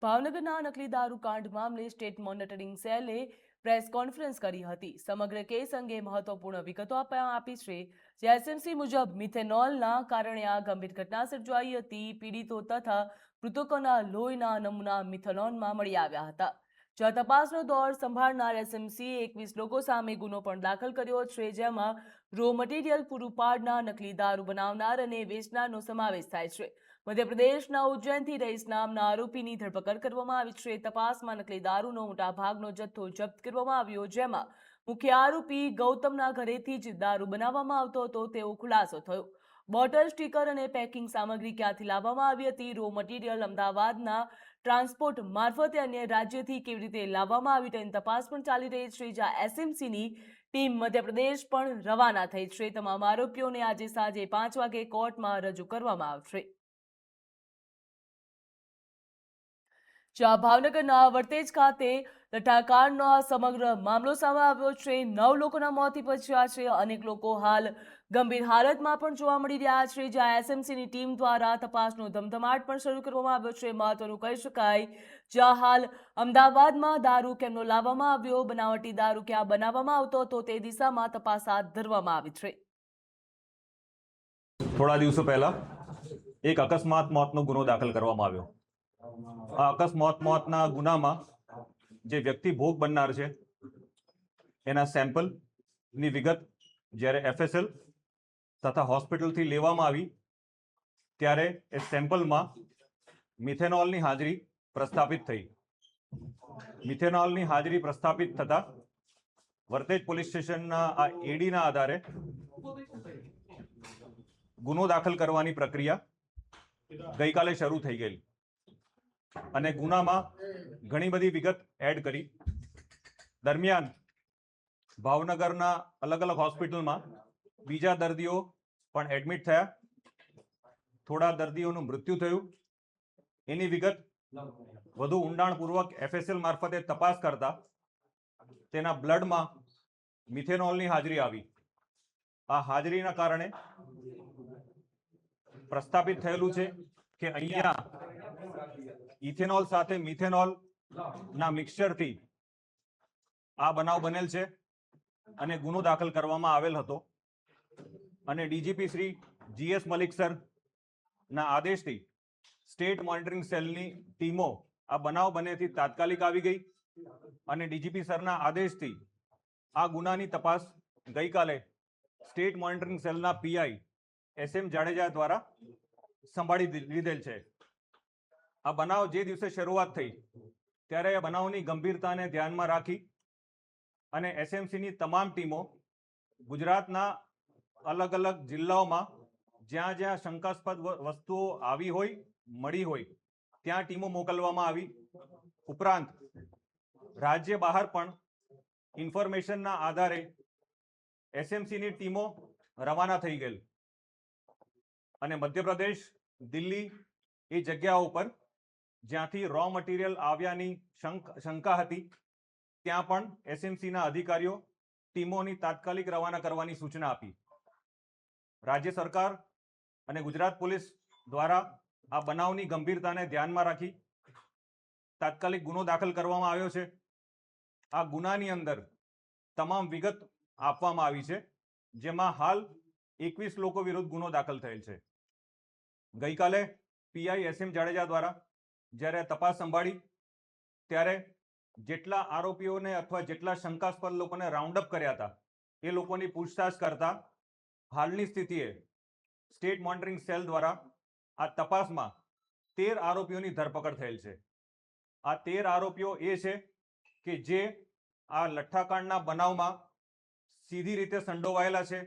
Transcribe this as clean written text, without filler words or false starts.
ભાવનગરના નકલી દારૂ કાંડ મામલે સ્ટેટ મોનિટરિંગ સેલે પ્રેસ કોન્ફરન્સ કરી હતી. સમગ્ર કેસ અંગે મહત્વપૂર્ણ વિગતો આપી છે. એસએમસી મુજબ મિથેનોલના કારણે આ ગંભીર ઘટના સર્જાઈ હતી. પીડિતો તથા મૃતકોના લોહીના નમૂના મિથેનોલમાં મળી આવ્યા હતા. જ્યાં તપાસનો દોર સંભાળનાર એસએમસીએ 21 લોકો સામે ગુનો પણ દાખલ કર્યો છે, જેમાં રો મટીરિયલ પૂરું પાડનાર, નકલી દારૂ બનાવનાર અને વેચનારનો સમાવેશ થાય છે. મધ્યપ્રદેશના ઉજ્જૈનથી રઈસ નામના આરોપીની ધરપકડ કરવામાં આવી છે. તપાસમાં નકલી દારૂનો મોટા ભાગનો જથ્થો જપ્ત કરવામાં આવ્યો, જેમાં મુખ્ય આરોપી ગૌતમના ઘરેથી જ દારૂ બનાવવામાં આવતો હતો તેવો ખુલાસો થયો. બોટલ, સ્ટીકર અને પેકિંગ સામગ્રી ક્યાંથી લાવવામાં આવી હતી, રો મટીરિયલ અમદાવાદના ટ્રાન્સપોર્ટ મારફતે અન્ય રાજ્યથી કેવી રીતે લાવવામાં આવી તેની તપાસ પણ ચાલી રહી છે. જ્યાં એસએમસીની ટીમ મધ્યપ્રદેશ પણ રવાના થઈ છે. તમામ આરોપીઓને આજે સાંજે 5 વાગે કોર્ટમાં રજૂ કરવામાં આવશે. જ્યાં ભાવનગરના વર્તેજ ખાતે લઠ્ઠાકાંડનો સમગ્ર મામલો સામે આવ્યો છે. 9 લોકોના મોત નીપજ્યા છે. અનેક લોકો હાલ ગંભીર હાલતમાં પણ જોવા મળી રહ્યા છે. જ્યાં એસએમસીની ટીમ દ્વારા તપાસનો ધમધમાટ પણ શરૂ કરવામાં આવ્યો છે. મહત્વનું કહી શકાય, જ્યાં હાલ અમદાવાદમાં દારૂ કેમનો લાવવામાં આવ્યો, બનાવટી દારૂ ક્યાં બનાવવામાં આવતો હતો તે દિશામાં તપાસ હાથ ધરવામાં આવી છે. થોડા દિવસો પહેલા એક અકસ્માત મોતનો ગુનો દાખલ કરવામાં આવ્યો. આ અકસ્માત મોતના ગુનામાં જે વ્યક્તિ ભોગ બનનાર છે એના સેમ્પલની વિગત જ્યારે એફએસએલ તથા હોસ્પિટલથી લેવામાં આવી ત્યારે એ સેમ્પલમાં મિથેનોલની હાજરી પ્રસ્થાપિત થઈ. મિથેનોલની હાજરી પ્રસ્થાપિત થતા વર્તેજ પોલીસ સ્ટેશનના આ એડીના આધારે ગુનો દાખલ કરવાની પ્રક્રિયા ગઈકાલે શરૂ થઈ ગઈ અને ગુનામાં ઘણી બધી વિગત એડ કરી. દરમિયાન ભાવનગરના અલગ અલગ હોસ્પિટલમાં બીજા દર્દીઓ પણ એડમિટ થયા. થોડા દર્દીઓનું મૃત્યુ થયું. એની વિગત વધુ ઊંડાણપૂર્વક એફએસએલ મારફતે તપાસ કરતા તેના બ્લડમાં મિથેનોલની હાજરી આવી. આ હાજરીના કારણે પ્રસ્થાપિત થયેલું છે કે અહીંયા ઇથેનોલ સાથે મિથેનોલ ના મિક્સચરથી આ બનાવ બનેલ છે અને ગુનો દાખલ કરવામાં આવેલ હતો. અને DGP Shri G S Malik sir ના આદેશથી સ્ટેટ મોનિટરિંગ સેલની ટીમો આ બનાવ બનેથી તાત્કાલિક આવી ગઈ અને ડીજીપી સરના આદેશથી આ ગુનાની તપાસ ગઈકાલે સ્ટેટ મોનિટરિંગ સેલના પીઆઈ એસએમ જાડેજા દ્વારા સંભાળી લીધેલ છે. આ બનાવ જે દિવસે શરૂઆત થઈ ત્યારે આ બનાવની ગંભીરતાને ધ્યાનમાં રાખી અને એસએમસીની તમામ ટીમો ગુજરાતના અલગ અલગ જિલ્લાઓમાં જ્યાં જ્યાં શંકાસ્પદ વસ્તુઓ આવી હોય, મળી હોય ત્યાં ટીમો મોકલવામાં આવી. ઉપરાંત રાજ્ય બહાર પણ ઇન્ફોર્મેશનના આધારે એસએમસીની ટીમો રવાના થઈ ગયેલ અને મધ્યપ્રદેશ, દિલ્હી એ જગ્યાઓ ઉપર જ્યાંથી રો મટીરિયલ આવ્યાની શંકા હતી ત્યાં પણ એસએમસીના અધિકારીઓ ટીમોની તાત્કાલિક રવાના કરવાની સૂચના આપી. રાજ્ય સરકાર અને ગુજરાત પોલીસ દ્વારા આ બનાવની ગંભીરતાને ધ્યાનમાં રાખી તાત્કાલિક ગુનો દાખલ કરવામાં આવ્યો છે. આ ગુનાની અંદર તમામ વિગત આપવામાં આવી છે, જેમાં હાલ 21 લોકો વિરુદ્ધ ગુનો દાખલ થયેલ છે. ગઈકાલે પીઆઈ એસએમ જાડેજા દ્વારા જ્યારે તપાસ સંભાળી ત્યારે જેટલા આરોપીઓને અથવા જેટલા શંકાસ્પદ લોકોને રાઉન્ડ અપ કર્યા હતા એ લોકોની પૂછતાછ કરતા હાલની સ્થિતિએ સ્ટેટ મોનિટરિંગ સેલ દ્વારા આ તપાસમાં 13 આરોપીઓની ધરપકડ થયેલ છે. આ 13 આરોપીઓ એ છે કે જે આ લઠ્ઠાકાંડના બનાવમાં સીધી રીતે સંડોવાયેલા છે